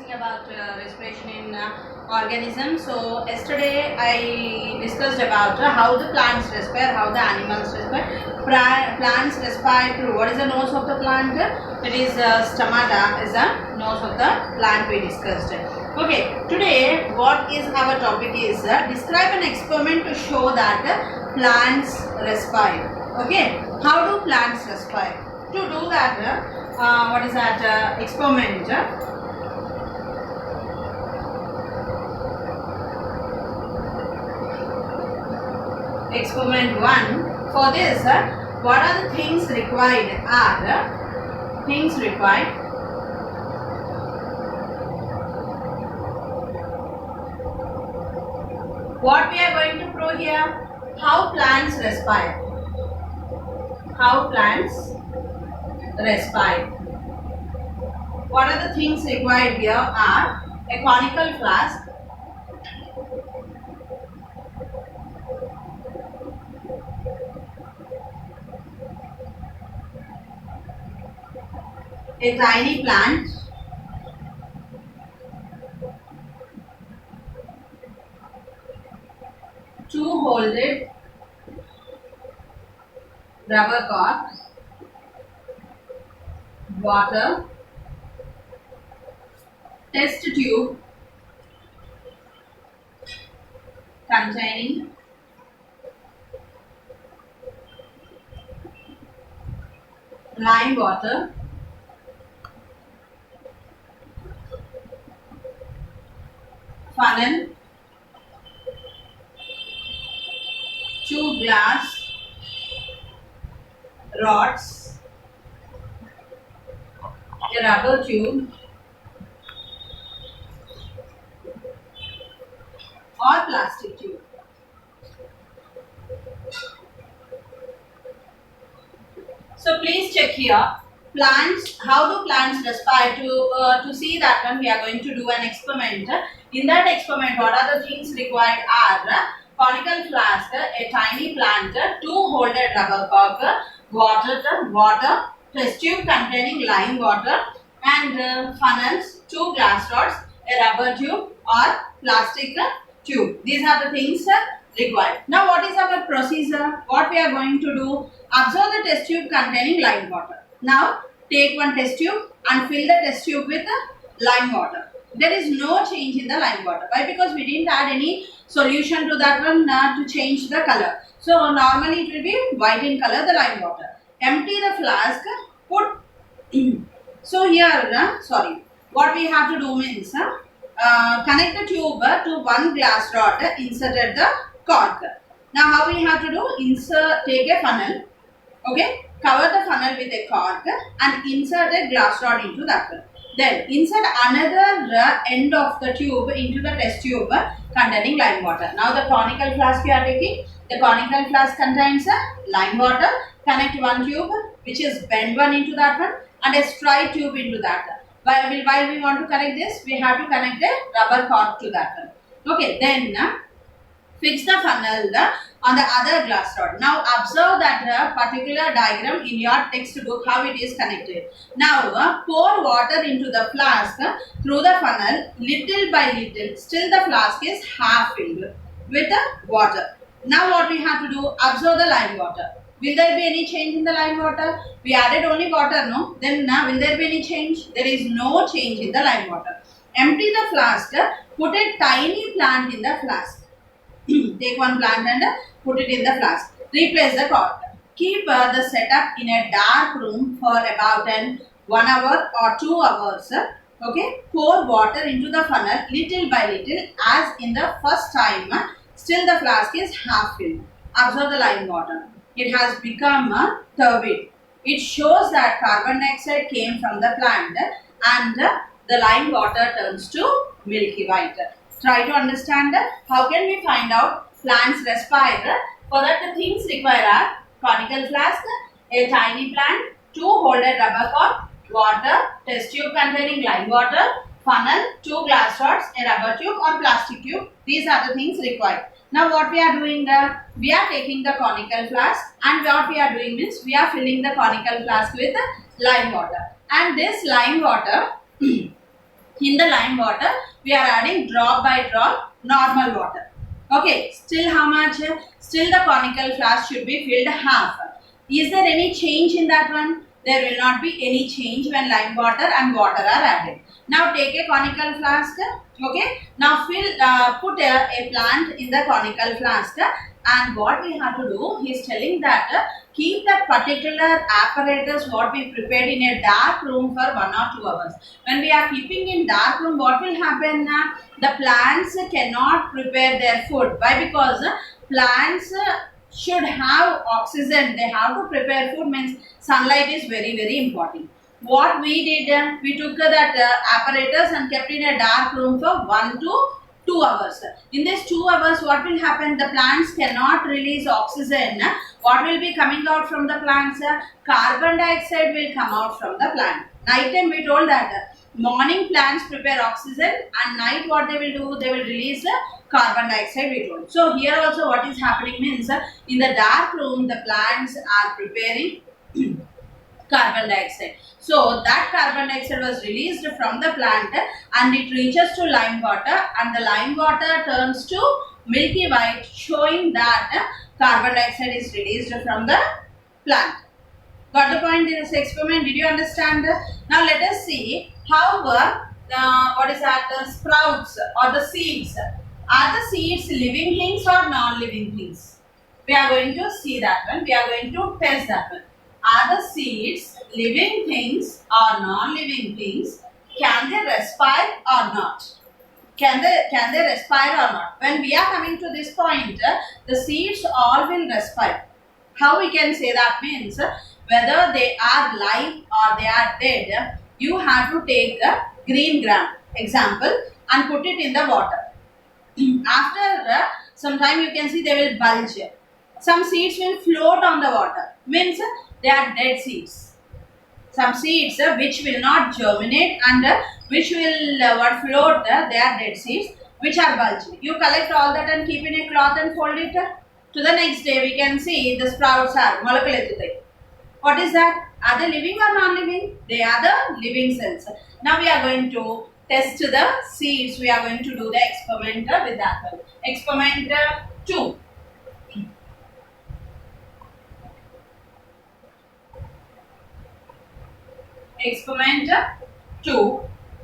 discussing about respiration in organisms. So yesterday I discussed about how the plants respire, how the animals respire. Plants respire through what is the nose of the plant? It is stomata is the nose of the plant we discussed. Okay, today what is our topic is describe an experiment to show that plants respire. Okay, how do plants respire? To do that, what is that experiment? Experiment 1. For this, what are the things required? Are things required. What we are going to prove here? How plants respire. How plants respire. What are the things required here? Are a conical flask, a tiny plant, two holded rubber cork, water, test tube containing lime water, funnel, two glass rods, a rubber tube or plastic tube. So please check here. Plants, how do plants respire? To see that one we are going to do an experiment. In that experiment, what are the things required are conical flask, a tiny plant, two holded rubber cork, water, test tube containing lime water, and funnels, two glass rods, a rubber tube or plastic tube. These are the things required. Now what is our procedure? What we are going to do? Observe the test tube containing lime water. Now take one test tube and fill the test tube with lime water. There is no change in the lime water. Why? Because we didn't add any solution to that one to change the color. So normally it will be white in color, the lime water. Empty the flask, put so here, what we have to do means connect the tube to one glass rod, inserted the cork. Now how we have to do? Take a funnel, okay, cover the funnel with a cork and insert a glass rod into that one. Then insert another end of the tube into the test tube containing lime water. Now the conical flask we are taking. The conical flask contains lime water. Connect one tube which is bent one into that one and a straight tube into that. While we want to connect this, we have to connect a rubber cork to that one. Okay, then fix the funnel on the other glass rod. Now observe that particular diagram in your textbook how it is connected. Now pour water into the flask through the funnel little by little. Still the flask is half filled with water. Now what we have to do? Observe the lime water. Will there be any change in the lime water? We added only water, no? Then now will there be any change? There is no change in the lime water. Empty the flask. Put a tiny plant in the flask. Take one plant and put it in the flask. Replace the cork. Keep the setup in a dark room for about 1 hour or 2 hours. Okay. Pour water into the funnel little by little as in the first time. Still the flask is half filled. Observe the lime water. It has become turbid. It shows that carbon dioxide came from the plant and the lime water turns to milky white. Try to understand how can we find out plants respire. For that the things required are conical flask, a tiny plant, two holded rubber cork, water, test tube containing lime water, funnel, two glass rods, a rubber tube or plastic tube. These are the things required. Now what we are doing we are taking the conical flask and what we are doing means we are filling the conical flask with lime water. And this lime water, here In the lime water, we are adding drop by drop normal water. Okay, still how much? Still the conical flask should be filled half. Is there any change in that one? There will not be any change when lime water and water are added. Now take a conical flask. Okay, now put a plant in the conical flask, and what we have to do, he is telling that keep that particular apparatus what we prepared in a dark room for 1 or 2 hours. When we are keeping in dark room, what will happen? The plants cannot prepare their food. Why? Because plants should have oxygen. They have to prepare food, means sunlight is very important. What we did, we took that apparatus and kept in a dark room for 1 to 2 hours. In this 2 hours, what will happen? The plants cannot release oxygen. What will be coming out from the plants? Carbon dioxide will come out from the plant. Night time we told that morning plants prepare oxygen, and night what they will do? They will release carbon dioxide, we told. So here also what is happening means in the dark room the plants are preparing carbon dioxide. So that carbon dioxide was released from the plant and it reaches to lime water, and the lime water turns to milky white, showing that carbon dioxide is released from the plant. Got the point in this experiment? Did you understand? Now let us see how what is that? The sprouts or the seeds. Are the seeds living things or non-living things? We are going to see that one. We are going to test that one. Are the seeds living things or non-living things? Can they respire or not? Can they respire or not? When we are coming to this point, the seeds all will respire. How we can say that means whether they are live or they are dead, you have to take the green gram example and put it in the water. After some time you can see they will bulge. Some seeds will float on the water, means they are dead seeds. Some seeds which will not germinate and which will float, they are dead seeds which are bulged. You collect all that and keep in a cloth and fold it. To the next day we can see the sprouts are molecular. What is that? Are they living or non-living? They are the living cells. Now we are going to test the seeds. We are going to do the experiment with that one. Experiment 2. Experiment 2.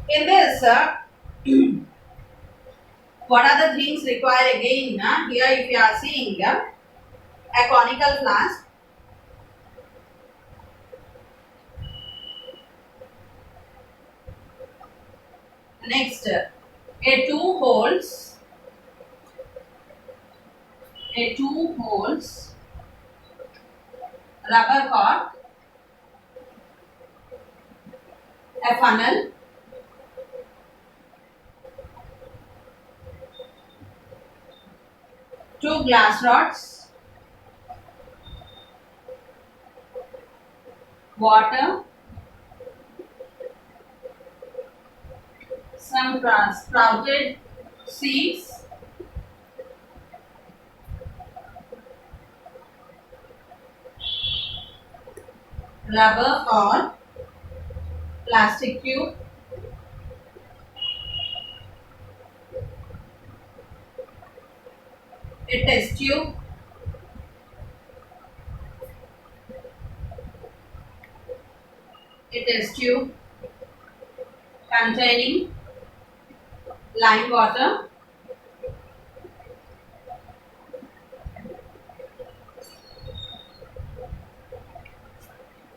In this, what are the things required again? Here if you are seeing a conical flask. Next, a 2 holes rubber cork, a funnel, two glass rods, water, some sprouted seeds, rubber or plastic tube, a test tube, containing lime water,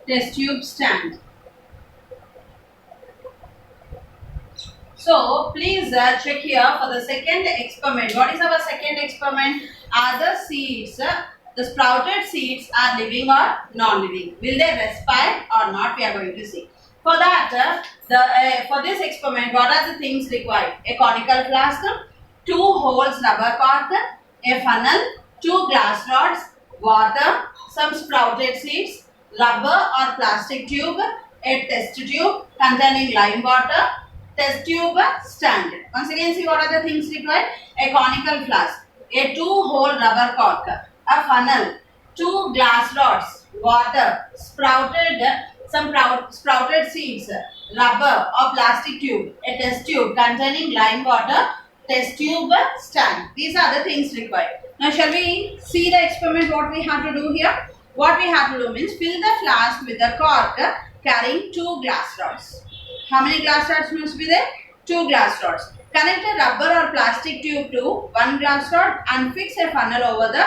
test tube stand. So please check here for the second experiment. What is our second experiment? Are the seeds, the sprouted seeds are living or non-living? Will they respire or not? We are going to see. For that, for this experiment, what are the things required? A conical flask, 2 holes rubber cork, a funnel, 2 glass rods, water, some sprouted seeds, rubber or plastic tube, a test tube containing lime water, test tube stand. Once again, see what are the things required? A conical flask, a 2-hole rubber cork, a funnel, 2 glass rods, water, sprouted some sprouted seeds, rubber or plastic tube, a test tube containing lime water, test tube stand. These are the things required. Now shall we see the experiment what we have to do here? What we have to do means fill the flask with a cork carrying 2 glass rods. How many glass rods must be there? 2 glass rods. Connect a rubber or plastic tube to 1 glass rod and fix a funnel over the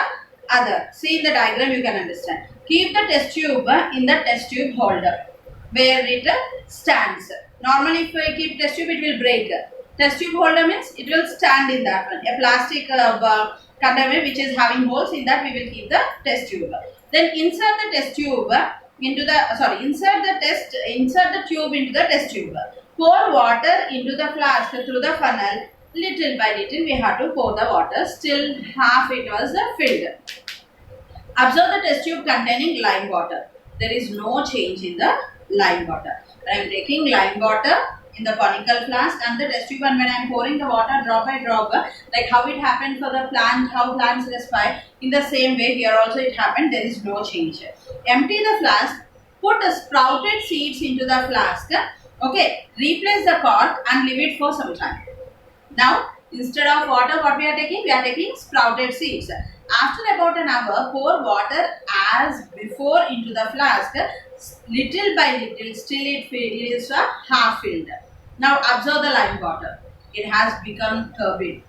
other. See in the diagram you can understand. Keep the test tube in the test tube holder where it stands. Normally if we keep test tube it will break. Test tube holder means it will stand in that one. A plastic container which is having holes, in that we will keep the test tube. Then insert the test tube into the insert the tube into the test tube. Pour water into the flask through the funnel. Little by little we have to pour the water. Still half it was filled. Observe the test tube containing lime water. There is no change in the lime water. I am taking lime water in the conical flask and the test tube, and when I am pouring the water drop by drop, like how it happened for the plant, how plants respire, in the same way here also it happened. There is no change. Empty the flask. Put the sprouted seeds into the flask. Okay, replace the cork and leave it for some time. Now, instead of water, what we are taking? We are taking sprouted seeds. After about an hour, pour water as before into the flask, little by little, still it is half filled. Now, observe the lime water. It has become turbid.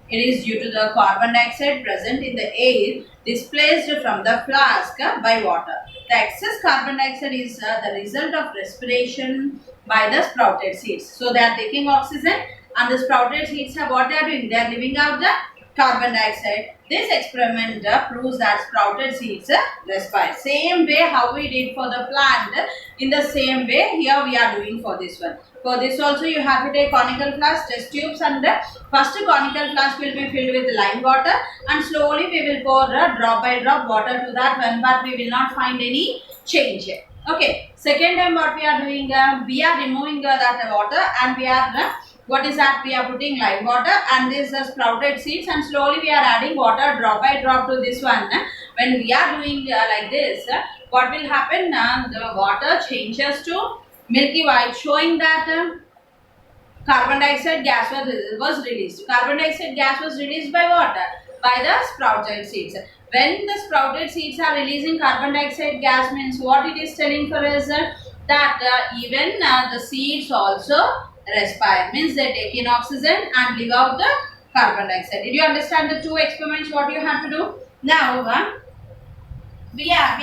It is due to the carbon dioxide present in the air displaced from the flask by water. The excess carbon dioxide is the result of respiration by the sprouted seeds. So, they are taking oxygen and the sprouted seeds are what they are doing? They are giving out the carbon dioxide. This experiment proves that sprouted seeds respire. Same way how we did for the plant, in the same way here we are doing for this one. For this also you have to take conical flask, test tubes, and first conical flask will be filled with lime water and slowly we will pour drop by drop water to that one, but we will not find any change. Okay, second time what we are doing, we are removing that water and we are what is that? We are putting lime water and this sprouted seeds, and slowly we are adding water drop by drop to this one. When we are doing like this, what will happen? The water changes to milky white, showing that carbon dioxide gas was released. Carbon dioxide gas was released by water, by the sprouted seeds. When the sprouted seeds are releasing carbon dioxide gas, means what it is telling for us that even the seeds also respire, means they take in oxygen and leave out the carbon dioxide. Did you understand the two experiments what you have to do? Now we have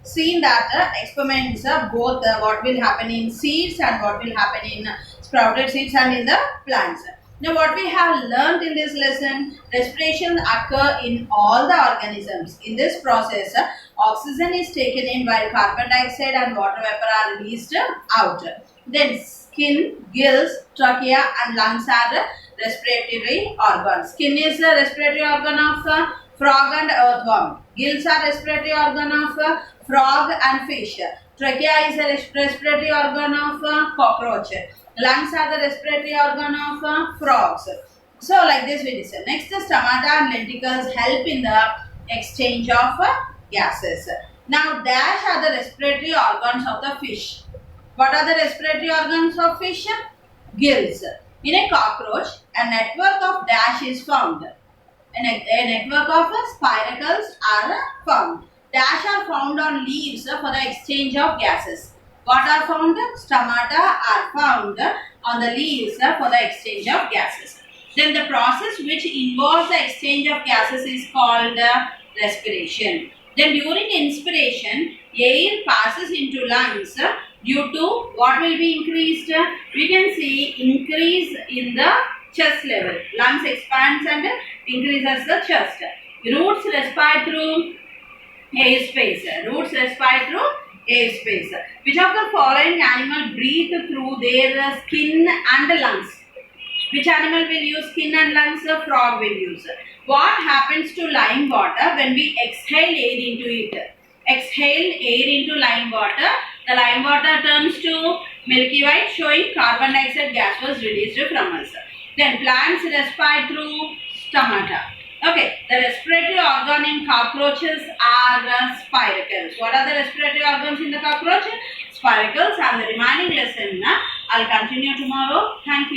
seen that experiments both what will happen in seeds and what will happen in sprouted seeds and in the plants. Now what we have learned in this lesson, respiration occur in all the organisms. In this process, oxygen is taken in while carbon dioxide and water vapor are released out. Then skin, gills, trachea and lungs are the respiratory organs. Skin is the respiratory organ of frog and earthworm. Gills are respiratory organ of frog and fish. Trachea is the respiratory organ of cockroach. Lungs are the respiratory organ of frogs. So like this we listen. Next, the stomata and lenticles help in the exchange of gases. Now dash are the respiratory organs of the fish. What are the respiratory organs of fish? Gills. In a cockroach, a network of dash is found. A network of spiracles are found. Dash are found on leaves for the exchange of gases. What are found? Stomata are found on the leaves for the exchange of gases. Then the process which involves the exchange of gases is called respiration. Then during inspiration, air passes into lungs due to what will be increased? We can see increase in the chest level. Lungs expands and increases the chest. Roots respire through air space. Roots respire through air space. Which of the following animal breathe through their skin and lungs? Which animal will use skin and lungs? A frog will use. What happens to lime water when we exhale air into it? Exhale air into lime water. The lime water turns to milky white, showing carbon dioxide gas was released from us. Then plants respire through stomata. Okay, the respiratory organ in cockroaches are spiracles. What are the respiratory organs in the cockroach? spiracles, and the remaining lesson I'll continue tomorrow. Thank you.